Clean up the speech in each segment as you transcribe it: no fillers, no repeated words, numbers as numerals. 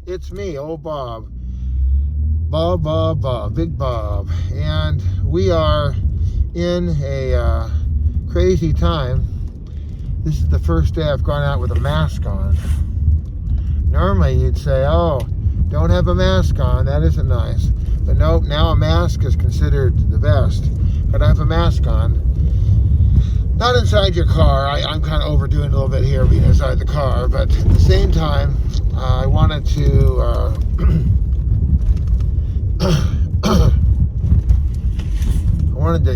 it's me, old Bob. Bob, Big Bob. And we are in a crazy time. This is the first day I've gone out with a mask on. Normally you'd say, oh, don't have a mask on, that isn't nice. But nope, now a mask is considered the best. But I have a mask on. Not inside your car. I'm kind of overdoing a little bit here being inside the car, but at the same time, I wanted to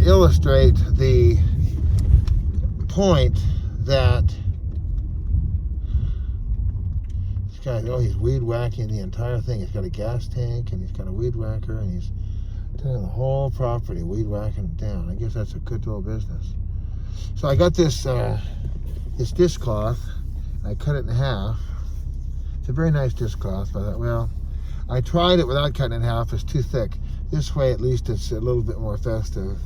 illustrate the point that this guy, oh, he's weed whacking the entire thing. He's got a gas tank and he's got a weed whacker and he's doing the whole property, weed whacking it down. I guess that's a good little business. So I got this this dishcloth. I cut it in half. It's a very nice dishcloth, but I thought, well, I tried it without cutting it in half. It's too thick. This way, at least, it's a little bit more festive.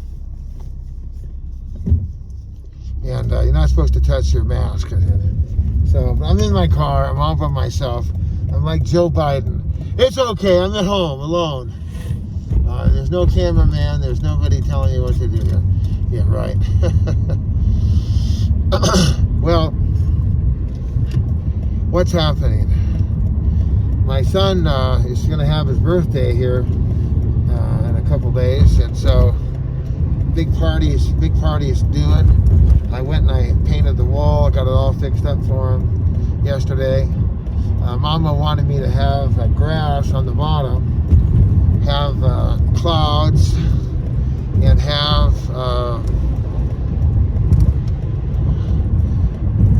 And you're not supposed to touch your mask. So I'm in my car. I'm all by myself. I'm like Joe Biden. It's okay. I'm at home alone. There's no cameraman. There's nobody telling you what to do here. Yeah, right. Well, what's happening? My son is going to have his birthday here in a couple days, and so big party's doing. I went and I painted the wall, got it all fixed up for him yesterday. Mama wanted me to have grass on the bottom, have clouds, and have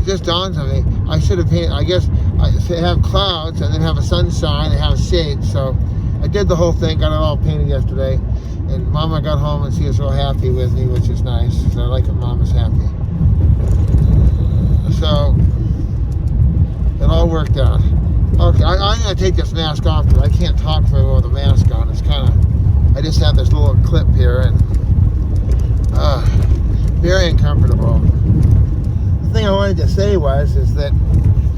it just dawned on me, I should have painted, I guess, I have clouds and then have a sunshine and have shade. So I did the whole thing, got it all painted yesterday, and Mama got home and she was real happy with me, which is nice. So I like it, Mama's happy. So it all worked out. Okay, I'm going to take this mask off because I can't talk very well with the mask on. It's kind of, I just have this little clip here and very uncomfortable. The thing I wanted to say is that,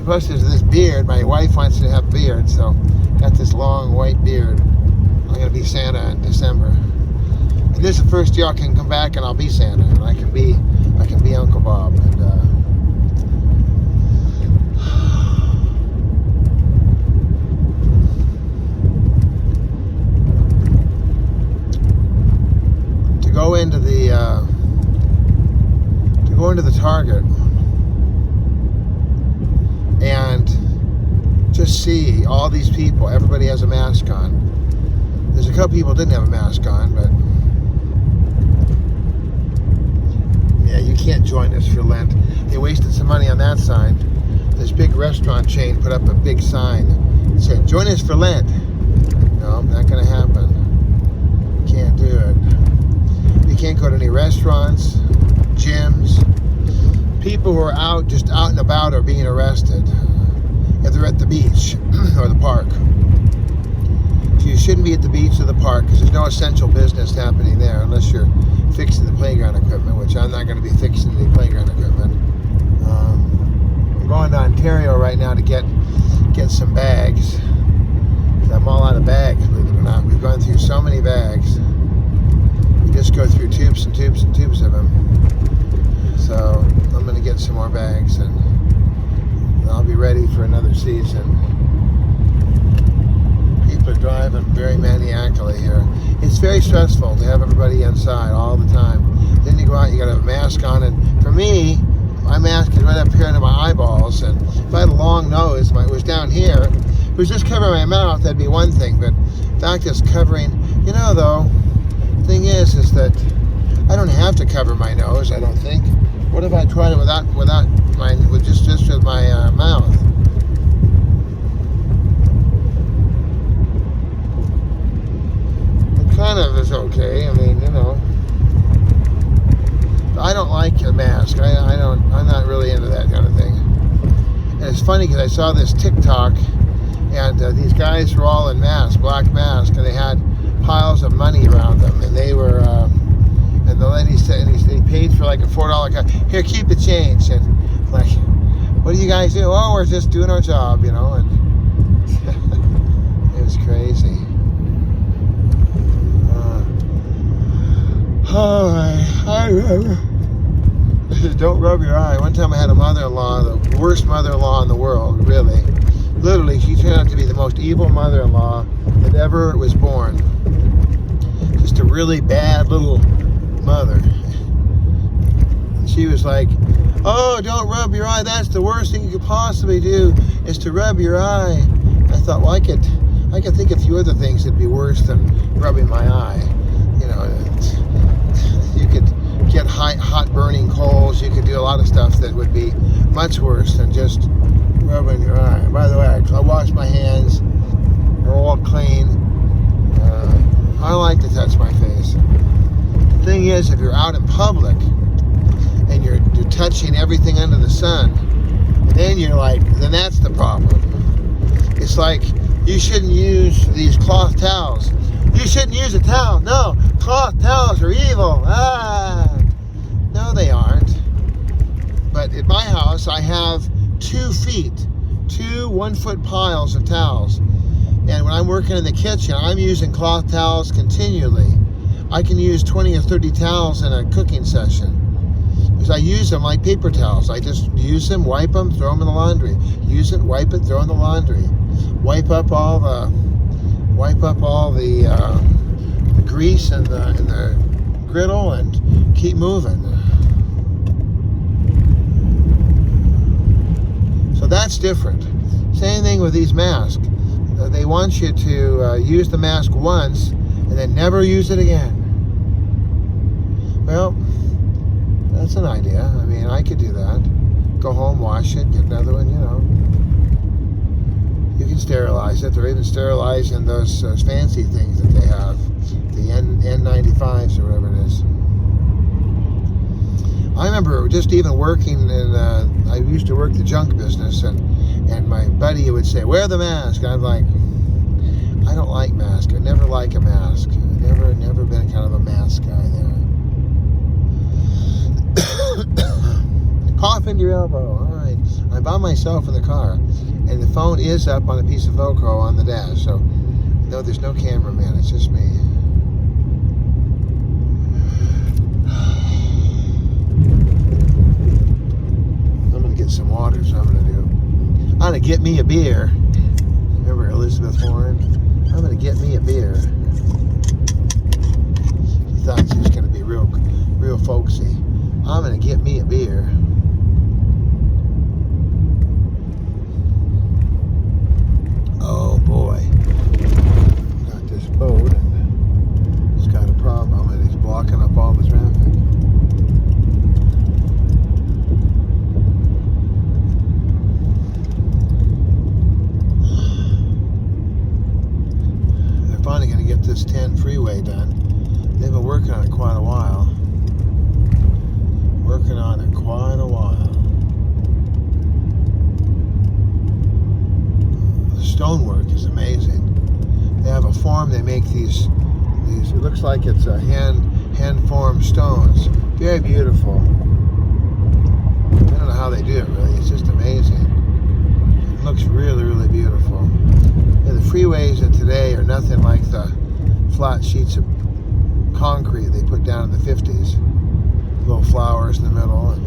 plus there's this beard. My wife wants to have a beard, so got this long white beard. I'm going to be Santa in December. And this is the first year I can come back and I'll be Santa, and I can be Uncle Bob. And to go into the Target and just see all these people. Everybody has a mask on. There's a couple people who didn't have a mask on, but yeah, you can't join us for Lent. They wasted some money on that sign. This big restaurant chain put up a big sign that said, join us for Lent. No, not going to happen. Can't do it. You can't go to any restaurants, gyms. People who are just out and about are being arrested if they're at the beach or the park. So you shouldn't be at the beach or the park because there's no essential business happening there unless you're fixing the playground equipment, which I'm not going to be fixing the playground equipment. I'm going to Ontario right now to get some bags. I'm all out of bags, believe it or not. We've gone through so many bags. We just go through tubes and tubes and tubes of them. So I'm going to get some more bags and I'll be ready for another season. People are driving very maniacally here. It's very stressful to have everybody inside all the time. Then you go out, you got to have a mask on, and for me, my mask is right up here under my eyeballs, and if I had a long nose, it was down here. If it was just covering my mouth, that'd be one thing, but the fact it's covering, though, the thing is that I don't have to cover my nose, I don't think. What if I tried it just with my mouth? It kind of is okay. I mean, I don't like a mask. I'm not really into that kind of thing. And it's funny because I saw this TikTok, and these guys were all in masks, black masks, and they had piles of money around them, and they were. And the lady said, he paid for like a $4 cut. Here, keep the change. And like, what do you guys do? Oh, we're just doing our job, And Don't rub your eye. One time I had a mother-in-law, the worst mother-in-law in the world, really. Literally, she turned out to be the most evil mother-in-law that ever was born. Just a really bad little mother. And she was like, oh, don't rub your eye. That's the worst thing you could possibly do, is to rub your eye. I thought, well, I could think of a few other things that'd be worse than rubbing my eye. You know, you could get hot burning coals. You could do a lot of stuff that would be much worse than just rubbing your eye. By the way, I wash my hands. They're all clean. I don't like to touch my face. The thing is, if you're out in public and you're touching everything under the sun, then that's the problem. It's like, you shouldn't use these cloth towels. You shouldn't use a towel. No, cloth towels are evil. No, they aren't. But at my house, I have 2 1-foot piles of towels. And when I'm working in the kitchen, I'm using cloth towels continually. I can use 20 or 30 towels in a cooking session. Because I use them like paper towels. I just use them, wipe them, throw them in the laundry. Use it, wipe it, throw in the laundry. Wipe up all the grease in the griddle and keep moving. So that's different. Same thing with these masks. They want you to use the mask once and then never use it again. Well, that's an idea. I mean, I could do that. Go home, wash it, get another one, you know. You can sterilize it. They're even sterilizing those fancy things that they have. The N95s or whatever it is. I remember just even working in, I used to work the junk business, and my buddy would say, wear the mask. I'm like, I don't like masks. I never like a mask. I've never been kind of a mask guy there. Cough into your elbow. All right. I'm by myself in the car, and the phone is up on a piece of Velcro on the dash, so no, there's no cameraman. It's just me. Get some water, so I'm going to do. I'm going to get me a beer. Remember Elizabeth Warren? I'm going to get me a beer. She thought she was going to be real folksy. I'm going to get me a beer. Oh boy. Got this boat, and it's got a problem, and it's blocking up all the traffic. Finally going to get this 10 freeway done. They've been working on it quite a while. The stonework is amazing. They have a form, they make these it looks like it's a hand-formed stones. Very beautiful. I don't know how they do it, really. It's just amazing. It looks really, really beautiful. Yeah, the freeways of today are nothing like the flat sheets of concrete they put down in the 50s. Little flowers in the middle.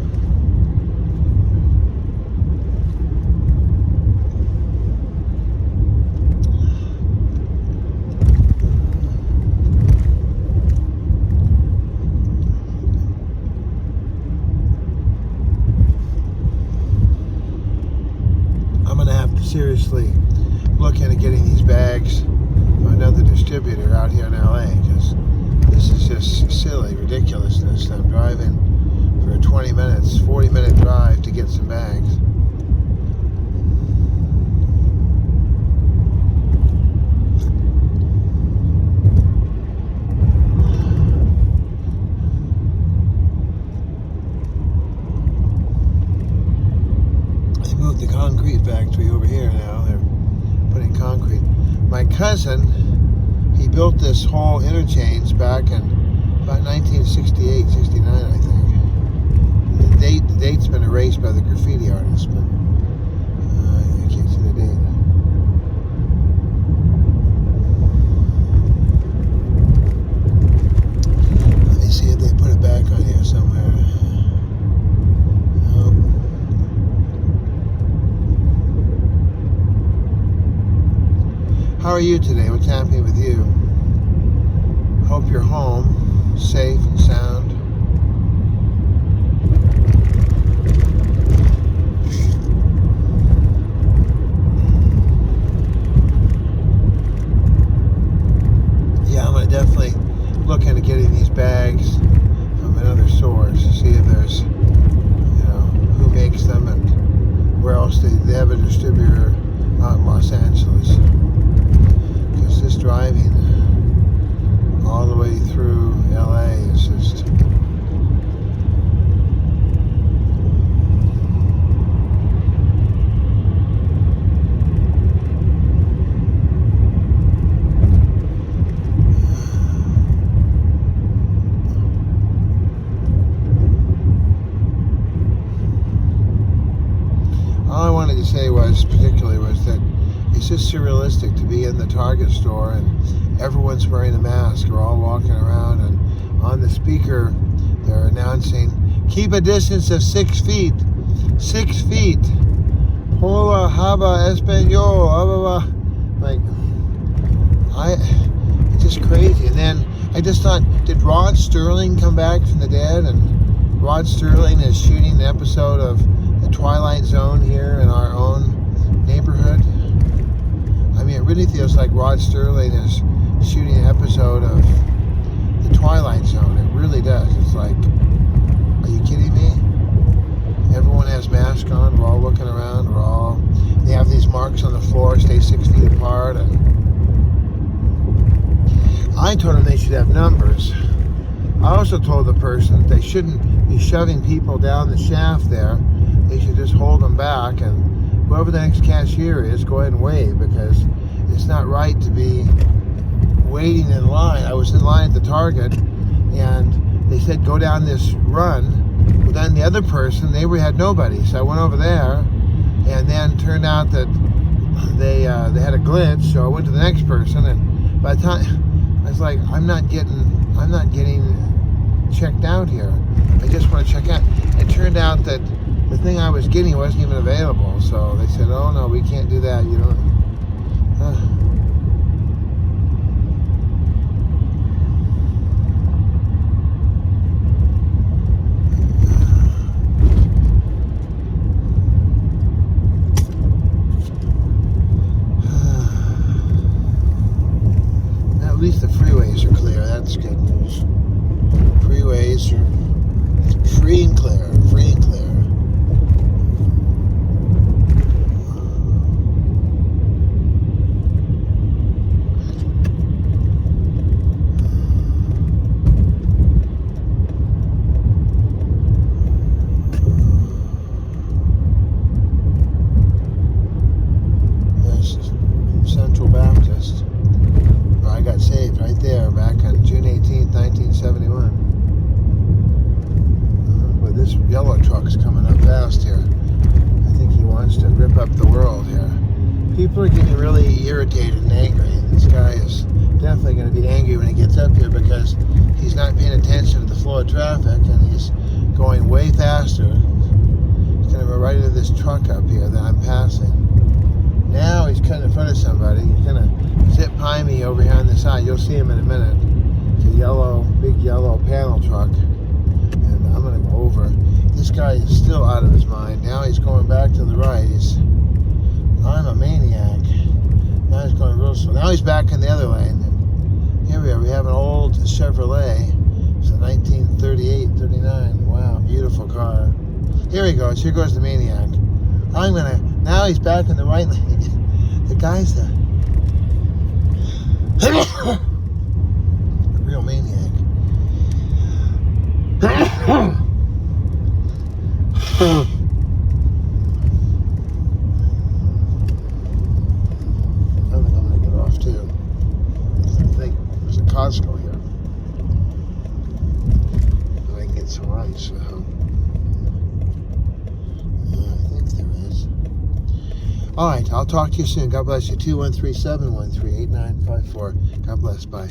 I'm going to have to seriously look into getting these bags from another distributor out here in LA, because this is just silly ridiculousness. I'm driving for 20 minutes, 40-minute drive to get some bags. They moved the concrete factory over here now. They're putting concrete. My cousin, he built this whole interchange back in about 1968, 69, I think. The date's been erased by the graffiti artist, but I can't see the date. Let me see if they put it back on here somewhere. How are you today? What's happening with you? Hope you're home, safe and sound. Yeah, I'm going to definitely look into getting these bags from another source to see if there's, who makes them and where else they have a distributor out in Los Angeles. Because this driving all the way through LA is just all I wanted to say was that it's just surrealistic to be in the Target store and everyone's wearing a mask. We're all walking around, and on the speaker they're announcing, keep a distance of 6 feet. 6 feet. Hola, haba, español, blah, blah, blah. It's just crazy. And then I just thought, did Rod Sterling come back from the dead? And Rod Sterling is shooting an episode of the Twilight Zone here in our own neighborhood. I mean, it really feels like Rod Sterling is shooting an episode of the Twilight Zone. It really does. It's like, are you kidding me? Everyone has masks on. We're all looking around. They have these marks on the floor, stay 6 feet apart. And I told them they should have numbers. I also told the person that they shouldn't be shoving people down the shaft there. They should just hold them back, and whoever the next cashier is, go ahead and wave, because it's not right to be waiting in line. I was in line at the Target, and they said go down this run. Well, then the other person, they had nobody, so I went over there, and then turned out that they had a glitch. So I went to the next person, and by the time I was like, I'm not getting checked out here. I just want to check out. It turned out that the thing I was getting wasn't even available, so they said, oh no, we can't do that, you know. At least the freeways are clear. That's good news. Freeways are free and clear. Free and clear. Central Baptist, where I got saved right there back on June 18th, 1971. But this yellow truck's coming up fast here. I think he wants to rip up the world here. People are getting really irritated and angry. This guy is definitely going to be angry when he gets up here, because he's not paying attention to the flow of traffic, and he's going way faster. He's going to go right into this truck up here that I'm passing. Now he's cutting in front of somebody. He's gonna zip by me over here on the side. You'll see him in a minute. It's a big yellow panel truck, and I'm gonna go over. This guy is still out of his mind. Now he's going back to the right. I'm a maniac. Now he's going real slow. Now he's back in the other lane. And here we are. We have an old Chevrolet. It's a 1938, 39. Wow, beautiful car. Here he goes. Here goes the maniac. Now he's back in the right lane. The guy's a real maniac. I think I'm going to get off too. I think there's a Costco here. I can get some rice. All right, I'll talk to you soon. God bless you. 213-713-8954. God bless. Bye.